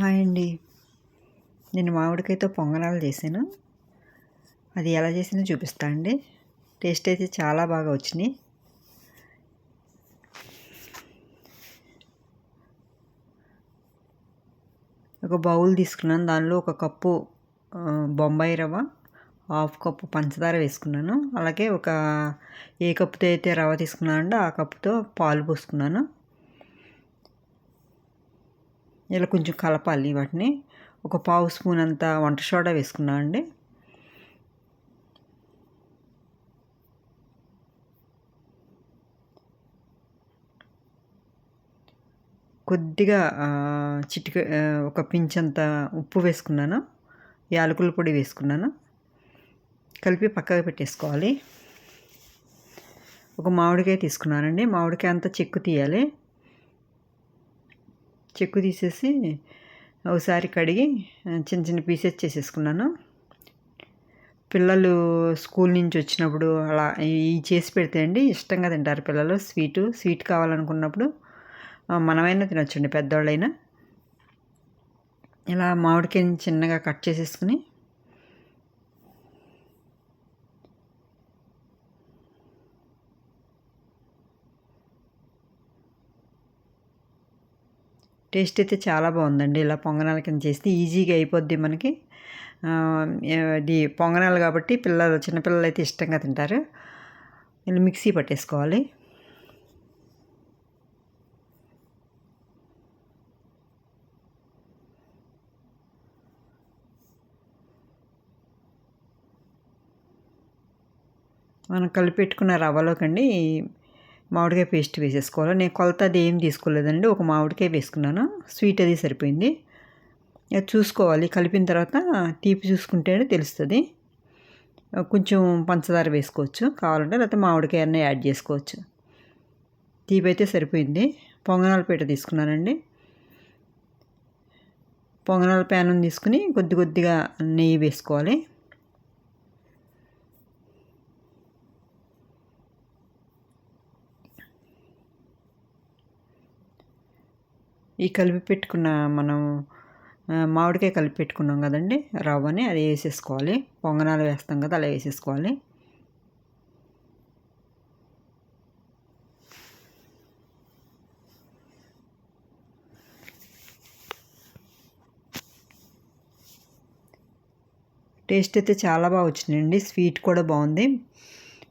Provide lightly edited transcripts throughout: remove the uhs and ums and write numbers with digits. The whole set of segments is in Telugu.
హాయ్ అండి. నేను మామిడికాయతో పొంగనాలు చేశాను. అది ఎలా చేసానో చూపిస్తా అండి. టేస్ట్ అయితే చాలా బాగా వచ్చినాయి. ఒక బౌల్ తీసుకున్నాను. దానిలో ఒక కప్పు బొంబాయి రవ్వ, హాఫ్ కప్పు పంచదార వేసుకున్నాను. అలాగే ఏ కప్పుతో అయితే రవ్వ తీసుకున్నానంటే ఆ కప్పుతో పాలు పోసుకున్నాను. ఇలా కొంచెం కలపాలి వాటిని. ఒక పావు స్పూన్ అంత వంట సోడా వేసుకున్నాను అండి. కొద్దిగా ఒక పించంత ఉప్పు వేసుకున్నాను. యాలకుల పొడి వేసుకున్నాను. కలిపి పక్కకు పెట్టేసుకోవాలి. ఒక మామిడికాయ తీసుకున్నానండి. మామిడికాయ అంతా చెక్కు తీయాలి. చెక్కు తీసేసి ఒకసారి కడిగి చిన్న చిన్న పీసెస్ చేసేసుకున్నాను. పిల్లలు స్కూల్ నుంచి వచ్చినప్పుడు అలా ఇవి చేసి పెడితే అండి ఇష్టంగా తింటారు పిల్లలు. స్వీట్ కావాలనుకున్నప్పుడు మనమైనా తినొచ్చండి, పెద్దవాళ్ళైనా. ఇలా మామిడికాయని చిన్నగా కట్ చేసేసుకుని టేస్ట్ అయితే చాలా బాగుందండి. ఇలా పొంగనాల కింద చేస్తే ఈజీగా అయిపోద్ది మనకి. ఇది పొంగనాలు కాబట్టి చిన్నపిల్లలు అయితే ఇష్టంగా తింటారు. ఇలా మిక్సీ పట్టేసుకోవాలి. మనం కలిపెట్టుకున్న రవ్వలోకండి మామిడికాయ పేస్ట్ వేసేసుకోవాలి. నేను కొలత అది ఏం తీసుకోలేదండి. ఒక మామిడికాయ వేసుకున్నాను. స్వీట్ అది సరిపోయింది. అది చూసుకోవాలి. కలిపిన తర్వాత తీపి చూసుకుంటేనే తెలుస్తుంది. కొంచెం పంచదార వేసుకోవచ్చు కావాలంటే, లేకపోతే మామిడికాయ అన్నీ యాడ్ చేసుకోవచ్చు. తీపి అయితే సరిపోయింది. పొంగనాల పీట తీసుకున్నానండి. పొంగనాల ప్యాన్ తీసుకుని కొద్దిగా నెయ్యి వేసుకోవాలి. కలిపి పెట్టుకున్న మనం మామిడికాయ కలిపి పెట్టుకున్నాం కదండి రవ్వని, అది వేసేసుకోవాలి. పొంగనాలు వేస్తాం కదా, అలా వేసేసుకోవాలి. టేస్ట్ అయితే చాలా బాగా వచ్చినాయండి. స్వీట్ కూడా బాగుంది,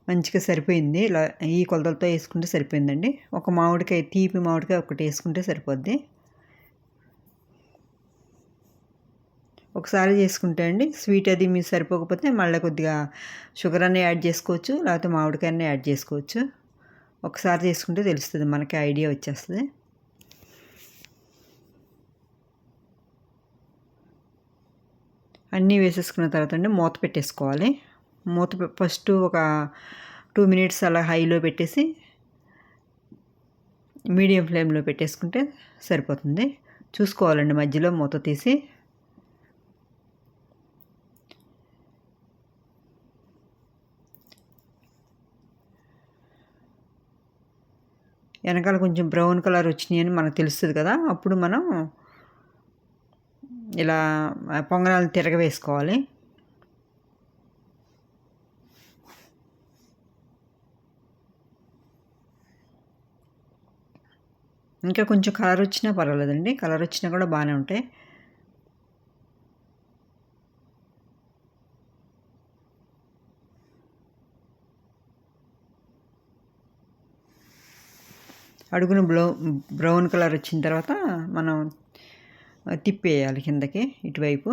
మంచిగా సరిపోయింది. ఇలా ఈ కొలతలతో వేసుకుంటే సరిపోయిందండి. ఒక మామిడికాయ, తీపి మామిడికాయ ఒకటి వేసుకుంటే సరిపోద్ది. ఒకసారి చేసుకుంటే అండి స్వీట్ అది మీకు సరిపోకపోతే మళ్ళీ కొద్దిగా షుగర్ అన్నీ యాడ్ చేసుకోవచ్చు, లేకపోతే మామిడికాయని యాడ్ చేసుకోవచ్చు. ఒకసారి చేసుకుంటే తెలుస్తుంది, మనకి ఐడియా వచ్చేస్తుంది. అన్నీ వేసేసుకున్న తర్వాత అండి మూత పెట్టేసుకోవాలి. ఫస్ట్ ఒక 2 మినిట్స్ అలా హైలో పెట్టేసి మీడియం ఫ్లేమ్లో పెట్టేసుకుంటే సరిపోతుంది. చూసుకోవాలండి మధ్యలో మూత తీసి. వెనకాల కొంచెం బ్రౌన్ కలర్ వచ్చినాయి అని మనకు తెలుస్తుంది కదా, అప్పుడు మనం ఇలా పొంగనాలను తిరగవేసుకోవాలి. ఇంకా కొంచెం కలర్ వచ్చినా పర్వాలేదండి, కలర్ వచ్చినా కూడా బాగానే ఉంటాయి. అడుగున బ్రౌన్ కలర్ వచ్చిన తర్వాత మనం తిప్పేయాలి కిందకి ఇటువైపు.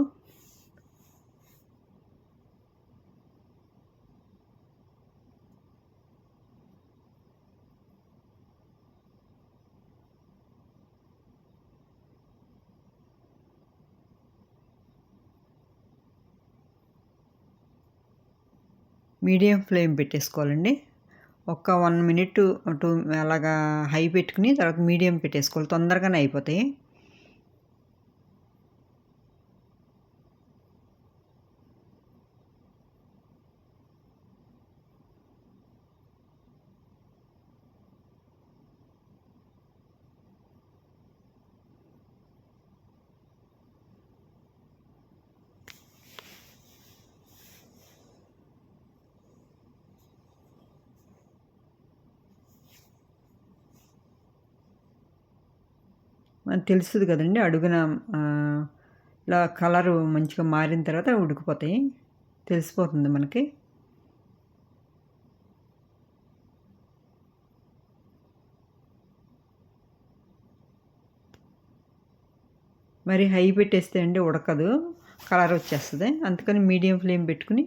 మీడియం ఫ్లేమ్ పెట్టేసుకోవాలండి. ఒక 1 మినిట్ 2 అలాగా హై పెట్టుకుని తర్వాత మీడియం పెట్టేసుకోవాలి, తొందరగానే అయిపోతాయి. మనకు తెలుస్తుంది కదండి అడుగున ఇలా కలరు మంచిగా మారిన తర్వాత ఉడికిపోతాయి, తెలిసిపోతుంది మనకి. మరి హై పెట్టేస్తే అండి ఉడకదు, కలర్ వచ్చేస్తుంది. అందుకని మీడియం ఫ్లేమ్ పెట్టుకుని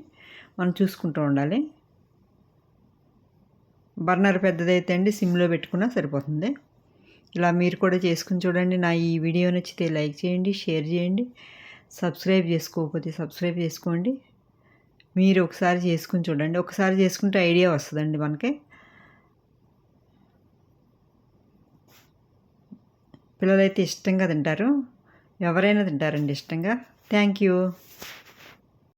మనం చూసుకుంటూ ఉండాలి. బర్నర్ పెద్దదైతే అండి సిమ్లో పెట్టుకున్నా సరిపోతుంది. ఇలా మీరు కూడా చేసుకుని చూడండి. నా ఈ వీడియో నచ్చితే లైక్ చేయండి, షేర్ చేయండి. సబ్స్క్రైబ్ చేసుకోకపోతే సబ్స్క్రైబ్ చేసుకోండి. మీరు ఒకసారి చేసుకుని చూడండి. ఒకసారి చేసుకుంటే ఐడియా వస్తుందండి మనకి. పిల్లలైతే ఇష్టంగా తింటారు, ఎవరైనా తింటారండి ఇష్టంగా. Thank you.